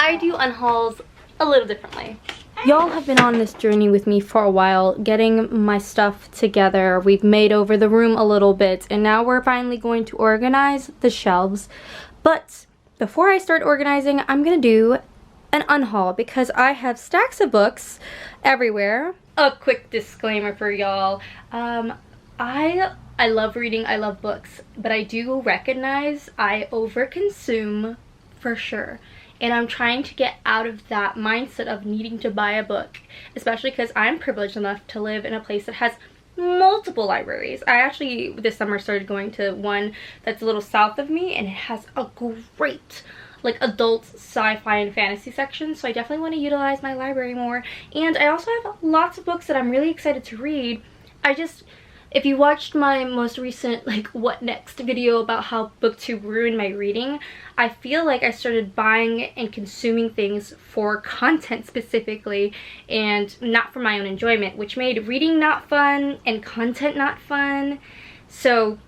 I do unhauls a little differently. Y'all have been on this journey with me for a while, getting my stuff together. We've made over the room a little bit, and now we're finally going to organize the shelves. But before I start organizing, I'm gonna do an unhaul because I have stacks of books everywhere. A quick disclaimer for y'all. I love reading, I love books, but I do recognize I overconsume for sure. And I'm trying to get out of that mindset of needing to buy a book, especially because I'm privileged enough to live in a place that has multiple libraries. I actually this summer started going to one that's a little south of me, and it has a great like adult sci-fi and fantasy section, so I definitely want to utilize my library more. And I also have lots of books that I'm really excited to read. If you watched my most recent like what next video about how booktube ruined my reading, I feel like I started buying and consuming things for content specifically and not for my own enjoyment, which made reading not fun and content not fun. So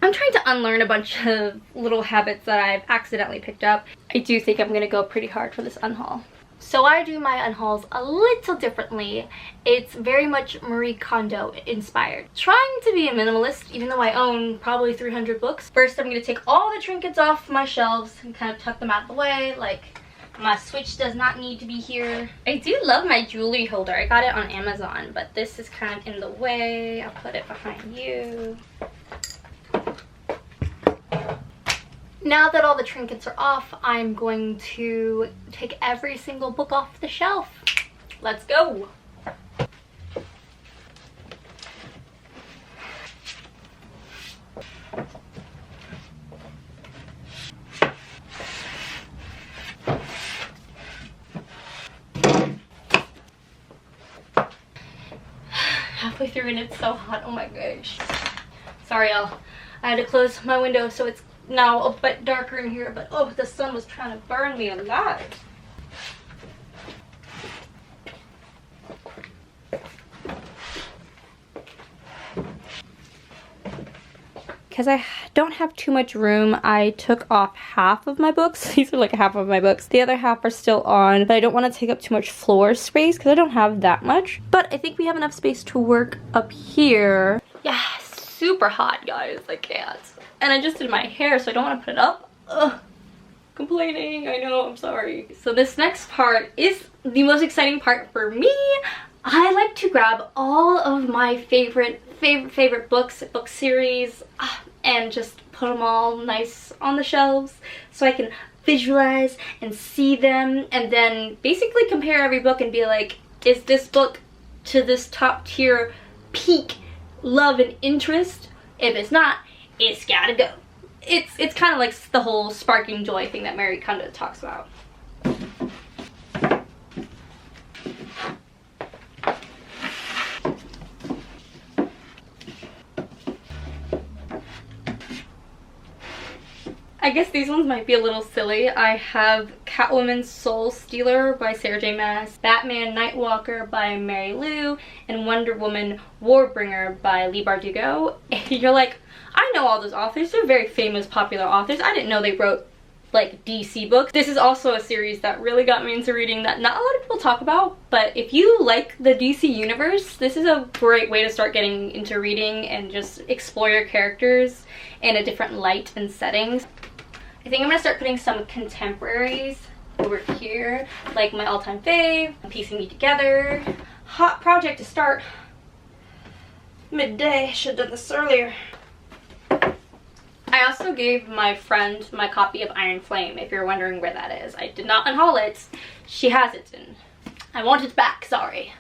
I'm trying to unlearn a bunch of little habits that I've accidentally picked up. I do think I'm gonna go pretty hard for this unhaul. So I do my unhauls a little differently. It's very much Marie Kondo inspired. Trying to be a minimalist, even though I own probably 300 books. First, I'm going to take all the trinkets off my shelves and kind of tuck them out of the way. Like, my Switch does not need to be here. I do love my jewelry holder. I got it on Amazon, but this is kind of in the way. I'll put it behind you. Now that all the trinkets are off, I'm going to take every single book off the shelf. Let's go! Halfway through and it's so hot, oh my gosh. Sorry y'all, I had to close my window so it's now a bit darker in here, but oh, the sun was trying to burn me alive. Because I don't have too much room, I took off half of my books. These are like half of my books. The other half are still on, but I don't want to take up too much floor space because I don't have that much. But I think we have enough space to work up here. Yeah, super hot, guys. I can't. And I just did my hair, so I don't want to put it up. Ugh. Complaining, I know, I'm sorry. So this next part is the most exciting part for me. I like to grab all of my favorite books, book series, and just put them all nice on the shelves so I can visualize and see them, and then basically compare every book and be like, is this book to this top tier peak love and interest? If it's not, it's gotta go. It's kind of like the whole sparking joy thing that Marie Kondo talks about. I guess these ones might be a little silly. I have Catwoman Soul Stealer by Sarah J. Maas, Batman Nightwalker by Mary Lou, and Wonder Woman Warbringer by Leigh Bardugo. You're like, I know all those authors. They're very famous, popular authors. I didn't know they wrote like DC books. This is also a series that really got me into reading that not a lot of people talk about, but if you like the DC universe, this is a great way to start getting into reading and just explore your characters in a different light and settings. I think I'm gonna start putting some contemporaries over here, like my all-time fave, piecing me together. Hot project to start. Midday, should have done this earlier. I also gave my friend my copy of Iron Flame, if you're wondering where that is. I did not unhaul it. She has it and I want it back, sorry.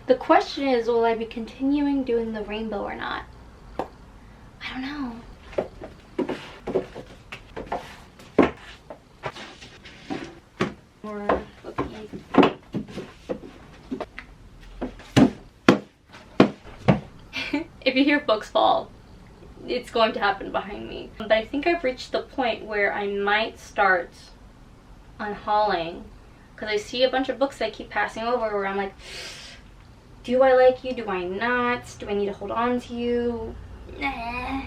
The question is, will I be continuing doing the rainbow or not? I don't know. More looking. If you hear books fall, it's going to happen behind me. But I think I've reached the point where I might start unhauling, because I see a bunch of books I keep passing over where I'm like, do I like you? Do I not? Do I need to hold on to you? Nah.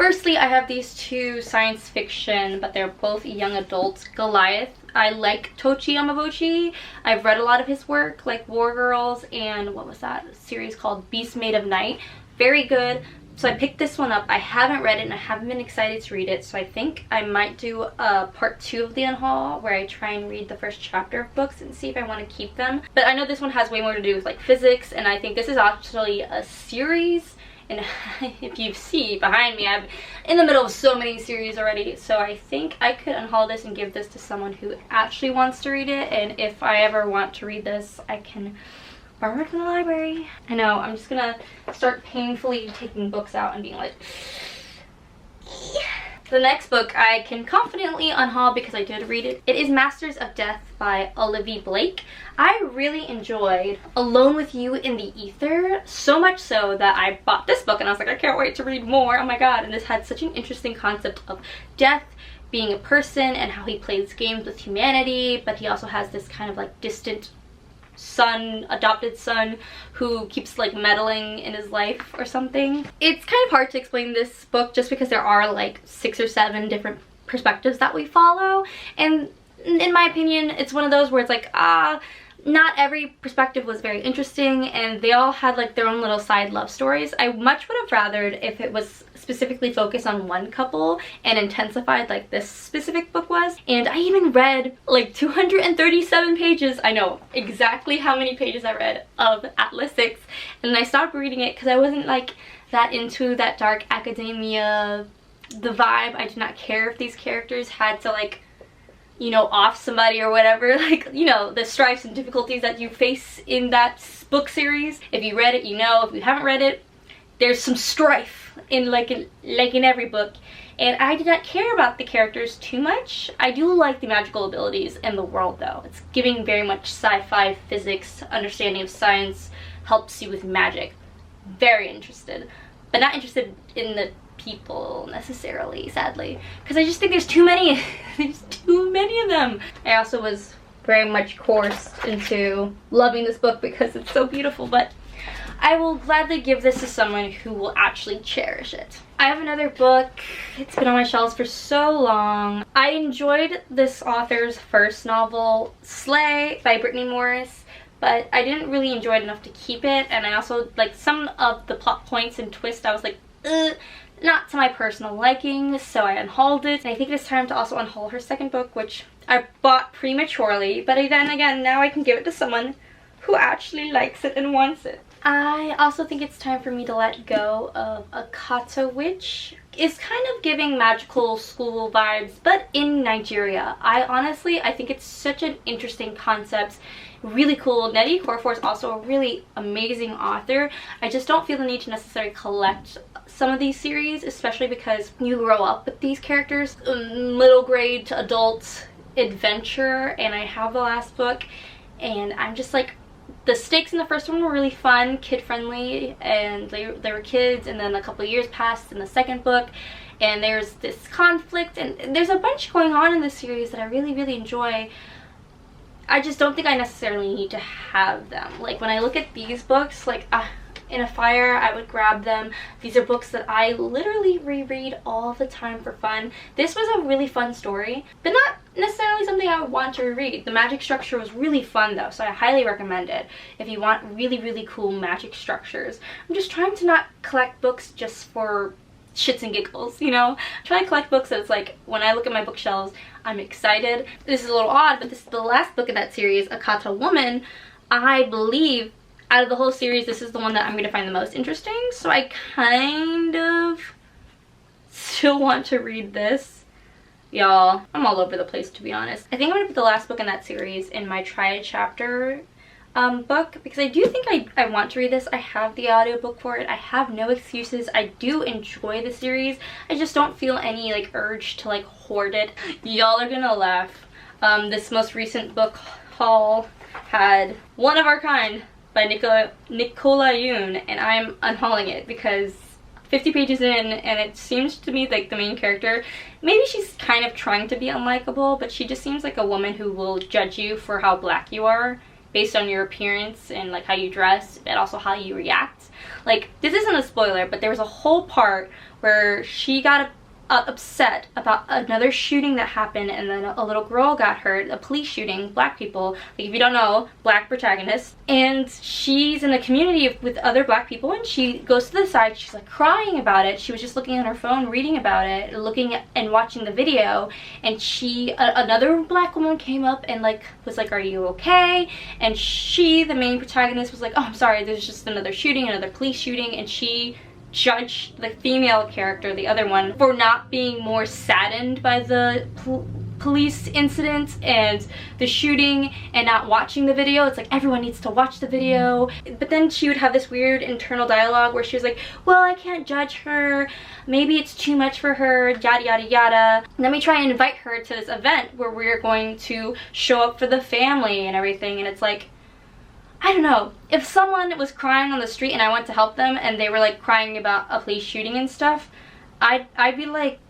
Firstly, I have these two science fiction, but they're both young adults. Goliath. I like Tochi Yamabuchi. I've read a lot of his work, like War Girls and what was that series called? Beast Made of Night. Very good. So I picked this one up. I haven't read it and I haven't been excited to read it, so I think I might do a part 2 of the unhaul where I try and read the first chapter of books and see if I want to keep them. But I know this one has way more to do with like physics, and I think this is actually a series. And if you see behind me, I'm in the middle of so many series already, so I think I could unhaul this and give this to someone who actually wants to read it. And if I ever want to read this, I can borrow it from the library. I know, I'm just gonna start painfully taking books out and being like, yeah. The next book I can confidently unhaul because I did read it. It is Masters of Death by Olivia Blake. I really enjoyed Alone with You in the Ether, so much so that I bought this book and I was like, I can't wait to read more. Oh my god. And this had such an interesting concept of death being a person and how he plays games with humanity, but he also has this kind of like distant son, adopted son, who keeps like meddling in his life or something. It's kind of hard to explain this book just because there are like 6 or 7 different perspectives that we follow, and in my opinion it's one of those where it's like, not every perspective was very interesting, and they all had like their own little side love stories. I much would have rathered if it was specifically focused on one couple and intensified like this specific book was. And I even read like 237 pages, I know exactly how many pages I read, of Atlas 6, and I stopped reading it because I wasn't like that into that dark academia, the vibe. I did not care if these characters had to like, you know, off somebody or whatever, like, you know, the strifes and difficulties that you face in that book series. If you read it, you know. If you haven't read it, there's some strife in like in every book, and I did not care about the characters too much. I do like the magical abilities in the world though. It's giving very much sci-fi, physics, understanding of science, helps you with magic. Very interested, but not interested in the people necessarily, sadly, because I just think there's too many. There's too many of them. I also was very much coerced into loving this book because it's so beautiful, but I will gladly give this to someone who will actually cherish it. I have another book. It's been on my shelves for so long. I enjoyed this author's first novel, Slay by Brittany Morris, but I didn't really enjoy it enough to keep it, and I also, like, some of the plot points and twists, I was like, not to my personal liking, so I unhauled it. And I think it's time to also unhaul her second book, which I bought prematurely, but then again, now I can give it to someone who actually likes it and wants it. I also think it's time for me to let go of Akata Witch. It's kind of giving magical school vibes, but in Nigeria. I think it's such an interesting concept. Really cool. Nnedi Okorafor is also a really amazing author. I just don't feel the need to necessarily collect some of these series, especially because you grow up with these characters. Middle grade to adult adventure, and I have the last book, and I'm just like, the stakes in the first one were really fun, kid-friendly, and they were kids, and then a couple of years passed in the second book, and there's this conflict, and there's a bunch going on in this series that I really, really enjoy. I just don't think I necessarily need to have them. Like, when I look at these books, like, in a fire, I would grab them. These are books that I literally reread all the time for fun. This was a really fun story, but not necessarily something I would want to reread. The magic structure was really fun though, so I highly recommend it if you want really, really cool magic structures. I'm just trying to not collect books just for shits and giggles, you know? I'm trying to collect books that it's like, when I look at my bookshelves, I'm excited. This is a little odd, but this is the last book in that series, Akata Woman. I believe out of the whole series, this is the one that I'm going to find the most interesting, so I kind of still want to read this. Y'all, I'm all over the place, to be honest. I think I'm going to put the last book in that series in my try a chapter book, because I do think I want to read this. I have the audiobook for it. I have no excuses. I do enjoy the series. I just don't feel any like urge to like hoard it. Y'all are gonna laugh. This most recent book haul had One of Our Kind by Nicola Yoon, and I'm unhauling it because 50 pages in, and it seems to me like the main character, maybe she's kind of trying to be unlikable, but she just seems like a woman who will judge you for how black you are, based on your appearance and like how you dress, but also how you react. Like, this isn't a spoiler, but there was a whole part where she got upset about another shooting that happened, and then a little girl got hurt, a police shooting, black people, like if you don't know, black protagonist, and she's in a community with other black people, and she goes to the side, she's like crying about it. She was just looking on her phone, reading about it, looking at and watching the video, and another black woman came up and like was like, are you okay? And the main protagonist, was like, oh, I'm sorry, there's just another shooting, another police shooting, and she judged the female character, the other one, for not being more saddened by the police incident and the shooting and not watching the video. It's like, everyone needs to watch the video. But then she would have this weird internal dialogue where she was like, well, I can't judge her, maybe it's too much for her, yada yada yada. And then we try and invite her to this event where we're going to show up for the family and everything, and it's like, I don't know, if someone was crying on the street and I went to help them and they were like crying about a police shooting and stuff, I'd be like,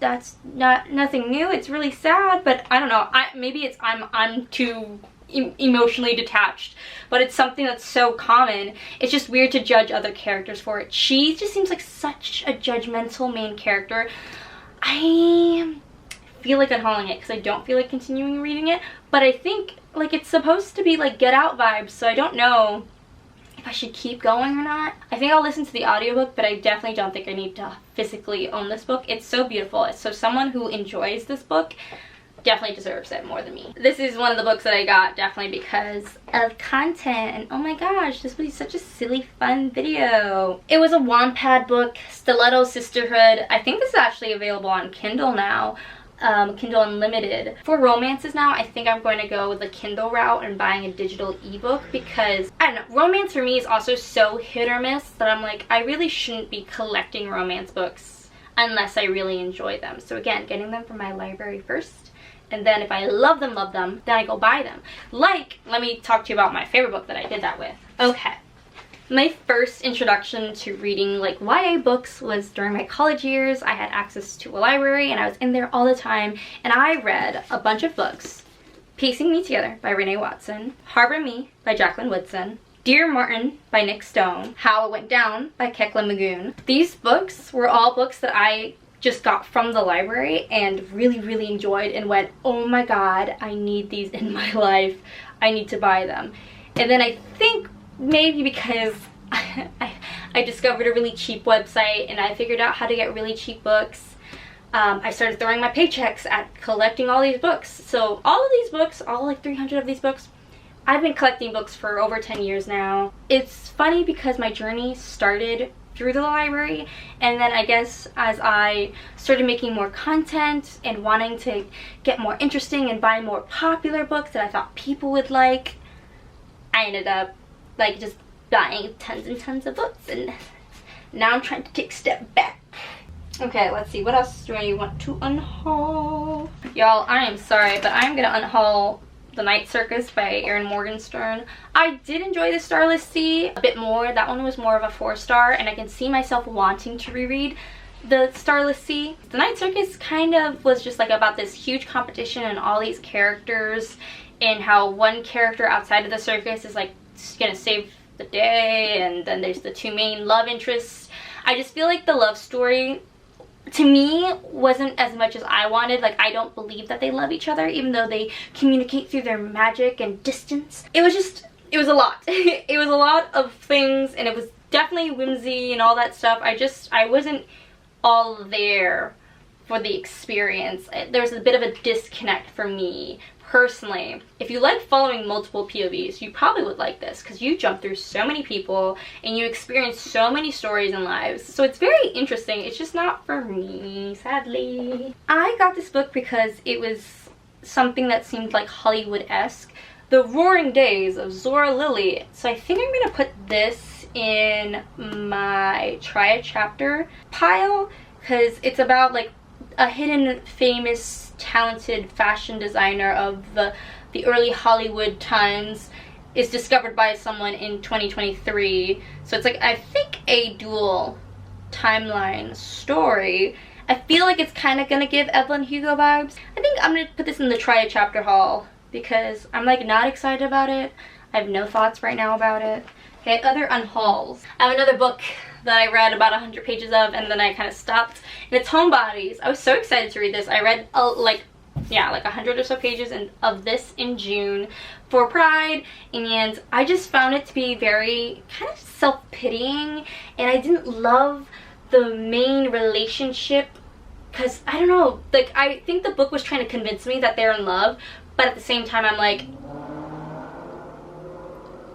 that's nothing new, it's really sad. But I don't know, maybe it's I'm too emotionally detached, but it's something that's so common. It's just weird to judge other characters for it. She just seems like such a judgmental main character. I feel like unhauling it because I don't feel like continuing reading it, but I think like it's supposed to be like Get Out vibes, so I don't know if I should keep going or not. I think I'll listen to the audiobook, but I definitely don't think I need to physically own this book. It's so beautiful. So someone who enjoys this book definitely deserves it more than me. This is one of the books that I got definitely because of content, and oh my gosh, this was such a silly fun video. It was a Wattpad book, Stiletto Sisterhood. I think this is actually available on Kindle now. Kindle Unlimited. For romances now, I think I'm going to go with the Kindle route and buying a digital ebook, because I don't know, romance for me is also so hit or miss that I'm like, I really shouldn't be collecting romance books unless I really enjoy them. So again, getting them from my library first, and then if I love them, then I go buy them. Like, let me talk to you about my favorite book that I did that with. Okay. My first introduction to reading like YA books was during my college years. I had access to a library and I was in there all the time, and I read a bunch of books. Piecing Me Together by Renee Watson, Harbor Me by Jacqueline Woodson, Dear Martin by Nick Stone, How It Went Down by Kekla Magoon. These books were all books that I just got from the library and really enjoyed and went, oh my god, I need these in my life. I need to buy them. And then I think maybe because I discovered a really cheap website and I figured out how to get really cheap books, I started throwing my paychecks at collecting all these books. So all of these books, all like 300 of these books, I've been collecting books for over 10 years now. It's funny because my journey started through the library, and then I guess as I started making more content and wanting to get more interesting and buy more popular books that I thought people would like, I ended up like just buying tons and tons of books, and now I'm trying to take a step back. Okay, let's see, what else do I want to unhaul? Y'all, I am sorry, but I'm gonna unhaul The Night Circus by Erin Morgenstern. I did enjoy The Starless Sea a bit more. That one was more of a 4-star, and I can see myself wanting to reread The Starless Sea. The Night Circus kind of was just like about this huge competition and all these characters, and how one character outside of the circus is like gonna save the day, and then there's the two main love interests. I just feel like the love story to me wasn't as much as I wanted. Like, I don't believe that they love each other, even though they communicate through their magic and distance. It was a lot. It was a lot of things, and it was definitely whimsy and all that stuff. I wasn't all there for the experience. There was a bit of a disconnect for me personally. If you like following multiple POVs, you probably would like this, because you jump through so many people and you experience so many stories and lives. So it's very interesting. It's just not for me, sadly. I got this book because it was something that seemed like Hollywood-esque. The Roaring Days of Zora Lily. So I think I'm gonna put this in my try a chapter pile, because it's about like a hidden famous talented fashion designer of the early Hollywood times is discovered by someone in 2023. So it's like, I think, a dual timeline story. I feel like it's kind of gonna give Evelyn Hugo vibes. I think I'm gonna put this in the try a chapter haul because I'm like not excited about it. I have no thoughts right now about it. Okay, other unhauls. I have another book that I read about 100 pages of, and then I kind of stopped. And it's Homebodies. I was so excited to read this. I read like 100 or so pages of this in June for Pride, and I just found it to be very kind of self-pitying, and I didn't love the main relationship because I don't know, like I think the book was trying to convince me that they're in love, but at the same time I'm like,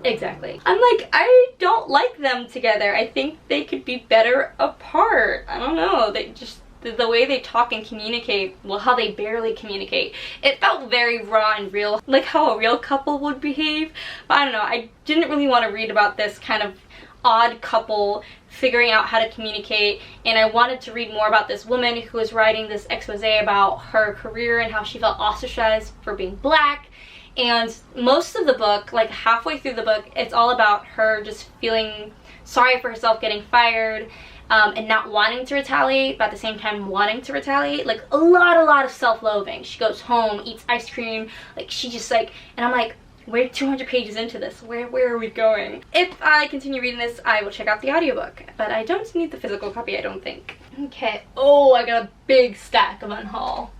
exactly. I'm like, I don't like them together. I think they could be better apart. I don't know. They just, the way they talk and communicate, well, how they barely communicate. It felt very raw and real, like how a real couple would behave. But I don't know. I didn't really want to read about this kind of odd couple figuring out how to communicate, and I wanted to read more about this woman who was writing this expose about her career and how she felt ostracized for being black. And most of the book, like halfway through the book, it's all about her just feeling sorry for herself getting fired and not wanting to retaliate, but at the same time wanting to retaliate. Like a lot of self-loathing. She goes home, eats ice cream, like she just like, and I'm like, we're 200 pages into this. Where are we going? If I continue reading this, I will check out the audiobook, but I don't need the physical copy, I don't think. Okay. Oh, I got a big stack of Unhaul.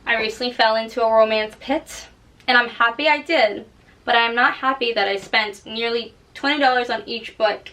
I recently fell into a romance pit, and I'm happy I did, but I'm not happy that I spent nearly $20 on each book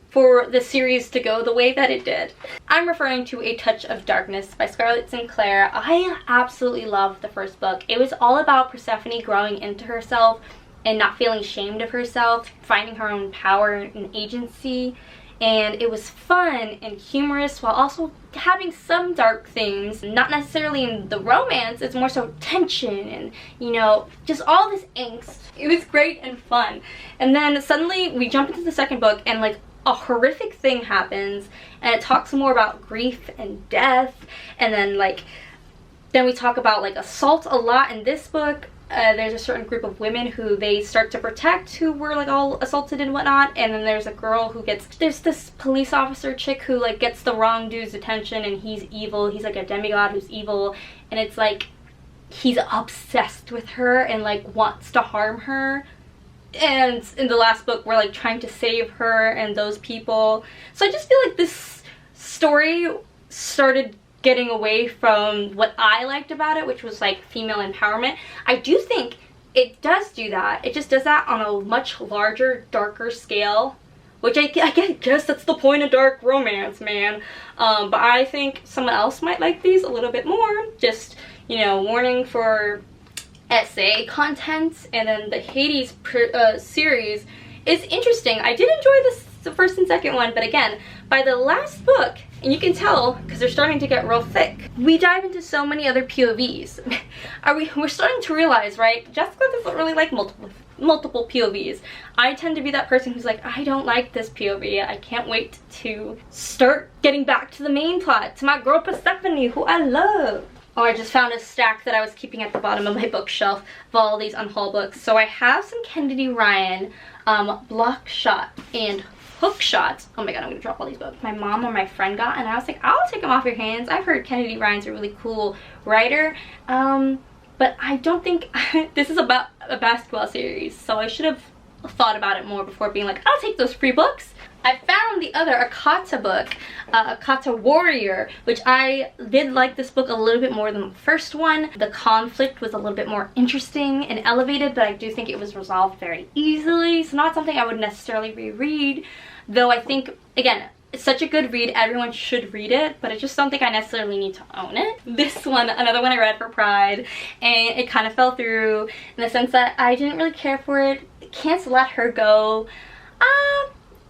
for the series to go the way that it did. I'm referring to A Touch of Darkness by Scarlett Sinclair. I absolutely loved the first book. It was all about Persephone growing into herself and not feeling ashamed of herself, finding her own power and agency. And it was fun and humorous while also having some dark themes. Not necessarily in the romance, it's more so tension and, you know, just all this angst. It was great and fun. And then suddenly we jump into the second book and like a horrific thing happens, and it talks more about grief and death, and then we talk about like assault a lot in this book. There's a certain group of women who they start to protect who were like all assaulted and whatnot, and then there's a girl who there's this police officer chick who like gets the wrong dude's attention, and he's evil. He's like a demigod who's evil, and it's like he's obsessed with her and like wants to harm her. And in the last book we're like trying to save her and those people. So I just feel like this story started getting away from what I liked about it, which was like female empowerment. I do think it does do that. It just does that on a much larger, darker scale, which I guess that's the point of dark romance, man. But I think someone else might like these a little bit more. Just, you know, warning for essay content. And then the Hades series is interesting. I did enjoy the first and second one, but again, by the last book, and you can tell because they're starting to get real thick, we dive into so many other POVs. We're starting to realize, right? Jessica doesn't really like multiple POVs. I tend to be that person who's like, I don't like this POV. I can't wait to start getting back to the main plot, to my girl Persephone, who I love. Oh, I just found a stack that I was keeping at the bottom of my bookshelf of all these Unhaul books. So I have some Kennedy Ryan, Block Shot, and Hook Shot. Oh my god, I'm gonna drop all these books. My mom or my friend got, and I was like, I'll take them off your hands. I've heard Kennedy Ryan's a really cool writer, but I don't think this is about a basketball series, so I should have thought about it more before being like, I'll take those free books. I found the other Akata book, Akata Warrior, which I did like this book a little bit more than the first one. The conflict was a little bit more interesting and elevated, but I do think it was resolved very easily, so not something I would necessarily reread, though I think, again, it's such a good read, everyone should read it, but I just don't think I necessarily need to own it. This one, another one I read for Pride, and it kind of fell through in the sense that I didn't really care for it. Can't Let Her Go.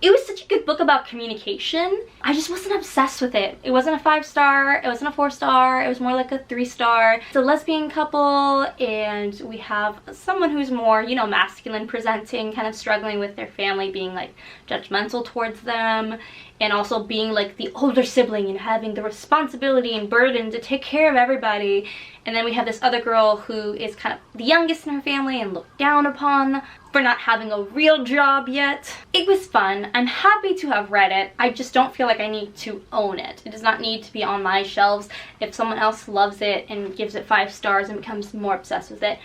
It was such a good book about communication. I just wasn't obsessed with it. It wasn't a 5-star, it wasn't a 4-star, it was more like a 3-star. It's a lesbian couple, and we have someone who's more, you know, masculine presenting, kind of struggling with their family, being like judgmental towards them, and also being like the older sibling and having the responsibility and burden to take care of everybody. And then we have this other girl who is kind of the youngest in her family and looked down upon. for not having a real job yet. It was fun. I'm happy to have read it. I just don't feel like I need to own it. It does not need to be on my shelves. If someone else loves it and gives it 5 stars and becomes more obsessed with it,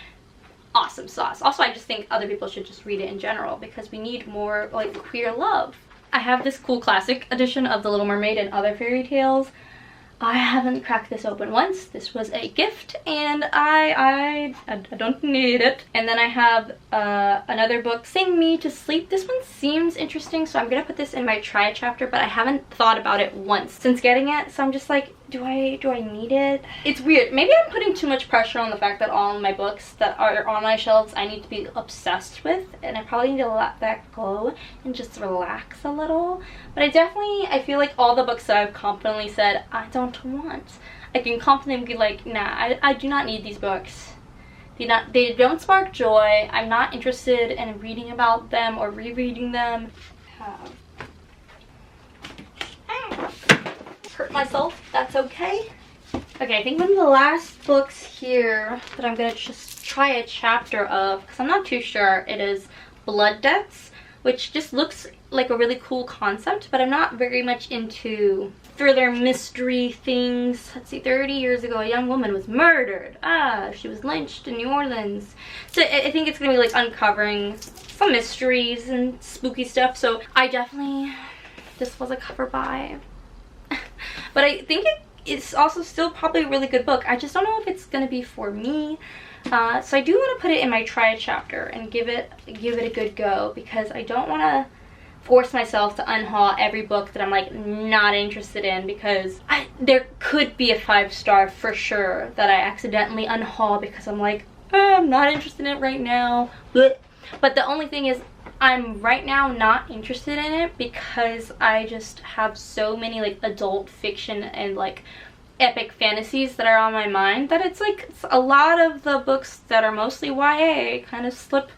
awesome sauce. Also, I just think other people should just read it in general because we need more like queer love. I have this cool classic edition of The Little Mermaid and Other Fairy Tales. I haven't cracked this open once. This was a gift and I don't need it. And then I have another book, Sing Me to Sleep. This one seems interesting, so I'm gonna put this in my try it chapter, but I haven't thought about it once since getting it, so I'm just like, do I need it? It's weird. Maybe I'm putting too much pressure on the fact that all my books that are on my shelves I need to be obsessed with, and I probably need to let that go and just relax a little. But I feel like all the books that I've confidently said I don't want, I can confidently be like, nah, I do not need these books. They don't spark joy. I'm not interested in reading about them or rereading them. Hurt myself, that's okay. Okay, I think one of the last books here that I'm gonna just try a chapter of, because I'm not too sure, it is Blood Debts, which just looks like a really cool concept, but I'm not very much into thriller mystery things. Let's see, 30 years ago a young woman was murdered. She was lynched in New Orleans. So I think it's gonna be like uncovering some mysteries and spooky stuff, so this was a cover buy. But I think it's also still probably a really good book. I just don't know if it's gonna be for me. So I do want to put it in my try it chapter and give it a good go, because I don't want to force myself to unhaul every book that I'm like not interested in, because there could be a 5-star for sure that I accidentally unhaul because I'm like, I'm not interested in it right now. But the only thing is, I'm right now not interested in it because I just have so many like adult fiction and like epic fantasies that are on my mind that it's a lot of the books that are mostly YA kind of slip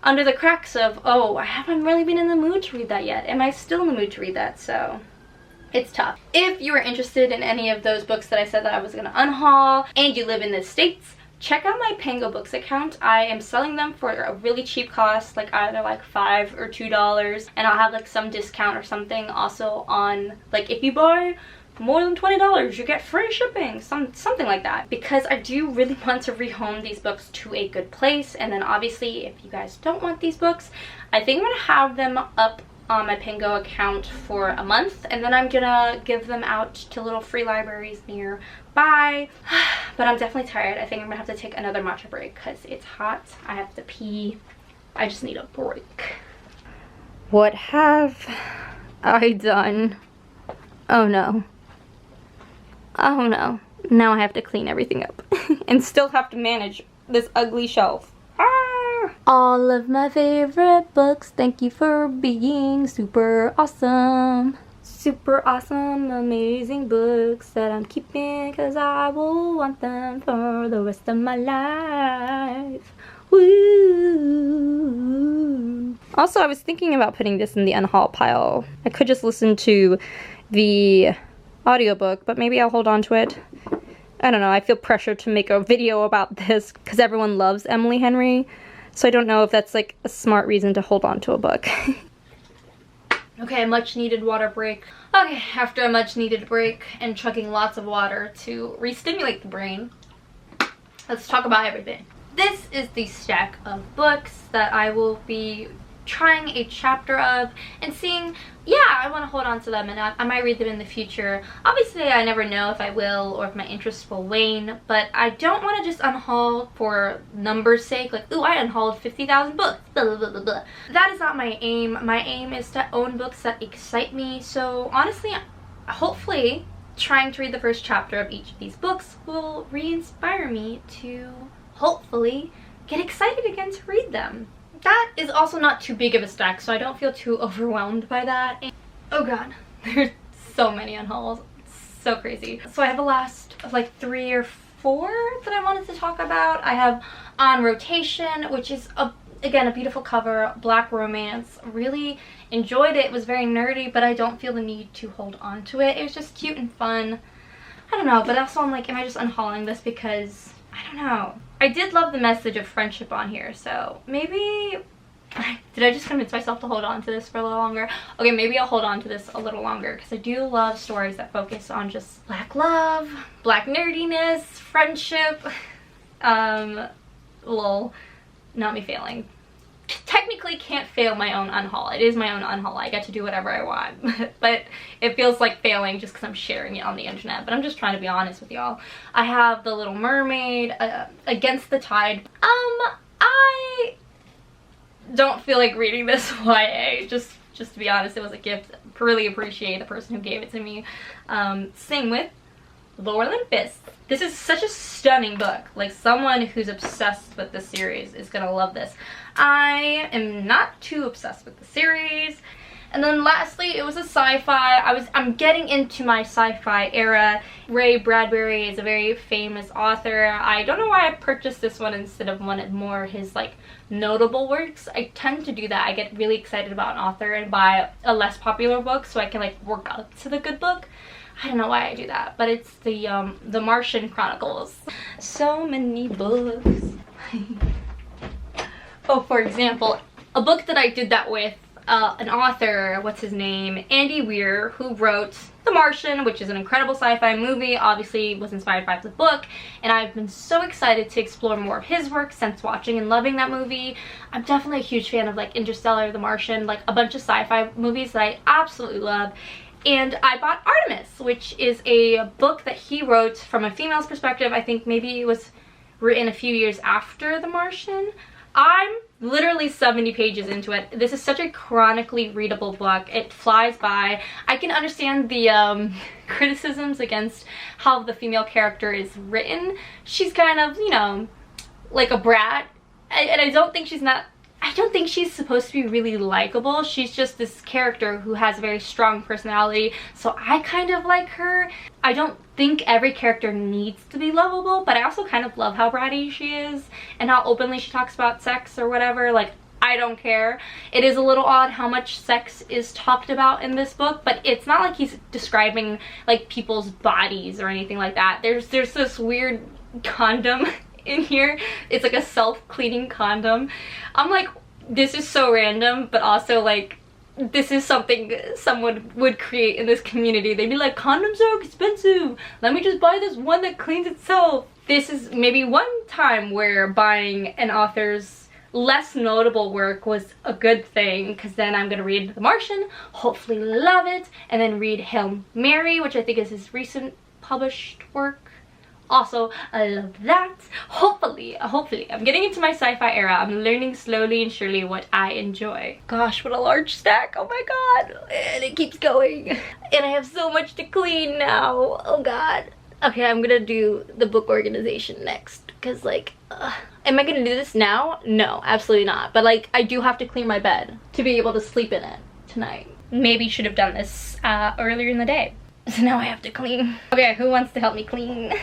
under the cracks of, oh, I haven't really been in the mood to read that yet. Am I still in the mood to read that? So it's tough. If you are interested in any of those books that I said that I was going to unhaul and you live in the States, check out my Pango Books account. I am selling them for a really cheap cost, like either like $5 or $2, and I'll have like some discount or something also on, like, if you buy more than $20 you get free shipping, something like that, because I do really want to rehome these books to a good place. And then obviously if you guys don't want these books, I think I'm gonna have them up on my Pango account for a month, and then I'm gonna give them out to little free libraries nearby. But I'm definitely tired. I think I'm gonna have to take another matcha break because it's hot. I have to pee. I just need a break. What have I done? Oh no. Oh no. Now I have to clean everything up and still have to manage this ugly shelf. All of my favorite books, thank you for being super awesome. Super awesome, amazing books that I'm keeping because I will want them for the rest of my life. Woo! Also, I was thinking about putting this in the unhaul pile. I could just listen to the audiobook, but maybe I'll hold on to it. I don't know, I feel pressure to make a video about this because everyone loves Emily Henry. So I don't know if that's like a smart reason to hold on to a book. Okay, a much needed water break. Okay, after a much needed break and chugging lots of water to re-stimulate the brain, let's talk about everything. This is the stack of books that I will be trying a chapter of and seeing, yeah, I want to hold on to them and I might read them in the future. Obviously, I never know if I will or if my interest will wane, but I don't want to just unhaul for numbers' sake, like, ooh, I unhauled 50,000 books, blah, blah, blah, blah, blah. That is not my aim. My aim is to own books that excite me, so honestly, hopefully, trying to read the first chapter of each of these books will re-inspire me to, hopefully, get excited again to read them. That is also not too big of a stack, so I don't feel too overwhelmed by that. And, oh god, there's so many unhauls. It's so crazy. So I have a last of like 3 or 4 that I wanted to talk about. I have On Rotation, which is, again, a beautiful cover, black romance. Really enjoyed it. It was very nerdy, but I don't feel the need to hold on to it. It was just cute and fun. I don't know, but also I'm like, am I just unhauling this because I don't know. I did love the message of friendship on here, so maybe... Did I just convince myself to hold on to this for a little longer? Okay, maybe I'll hold on to this a little longer because I do love stories that focus on just black love, black nerdiness, friendship. Lol, not me failing. Technically can't fail my own unhaul. It is my own unhaul. I get to do whatever I want. But it feels like failing just because I'm sharing it on the internet. But I'm just trying to be honest with y'all. I have The Little Mermaid, Against the Tide. I don't feel like reading this YA. Just to be honest, it was a gift. Really appreciate the person who gave it to me. Same with Lore Olympus. This is such a stunning book. Like, someone who's obsessed with this series is gonna love this. I am not too obsessed with the series. And then lastly, it was a sci-fi. I'm getting into my sci-fi era. Ray Bradbury is a very famous author. I don't know why I purchased this one instead of one of more his like notable works. I tend to do that. I get really excited about an author and buy a less popular book so I can like work up to the good book. I don't know why I do that, but it's the Martian Chronicles. So many books. Oh, for example, a book that I did that with, an author, what's his name? Andy Weir, who wrote The Martian, which is an incredible sci-fi movie, obviously was inspired by the book, and I've been so excited to explore more of his work since watching and loving that movie. I'm definitely a huge fan of like Interstellar, The Martian, like a bunch of sci-fi movies that I absolutely love. And I bought Artemis, which is a book that he wrote from a female's perspective. I think maybe it was written a few years after The Martian. I'm literally 70 pages into it. This is such a chronically readable book. It flies by. I can understand the criticisms against how the female character is written. She's kind of, you know, like a brat. And I don't think she's supposed to be really likable. She's just this character who has a very strong personality, so I kind of like her. I don't think every character needs to be lovable, but I also kind of love how bratty she is and how openly she talks about sex or whatever. Like, I don't care. It is a little odd how much sex is talked about in this book, but it's not like he's describing like people's bodies or anything like that. There's this weird condom in here. It's like a self-cleaning condom. I'm like, this is so random, but also like this is something someone would create in this community. They'd be like, condoms are expensive, let me just buy this one that cleans itself. This is maybe one time where buying an author's less notable work was a good thing, because then I'm gonna read The Martian, hopefully love it, and then read Hail Mary, which I think is his recent published work. Also, I love that. Hopefully, I'm getting into my sci-fi era. I'm learning slowly and surely what I enjoy. Gosh, what a large stack. Oh my god. And it keeps going. And I have so much to clean now. Oh god. Okay, I'm gonna do the book organization next. Because like, am I gonna do this now? No, absolutely not. But like, I do have to clean my bed to be able to sleep in it tonight. Maybe should have done this earlier in the day. So now I have to clean. Okay, who wants to help me clean?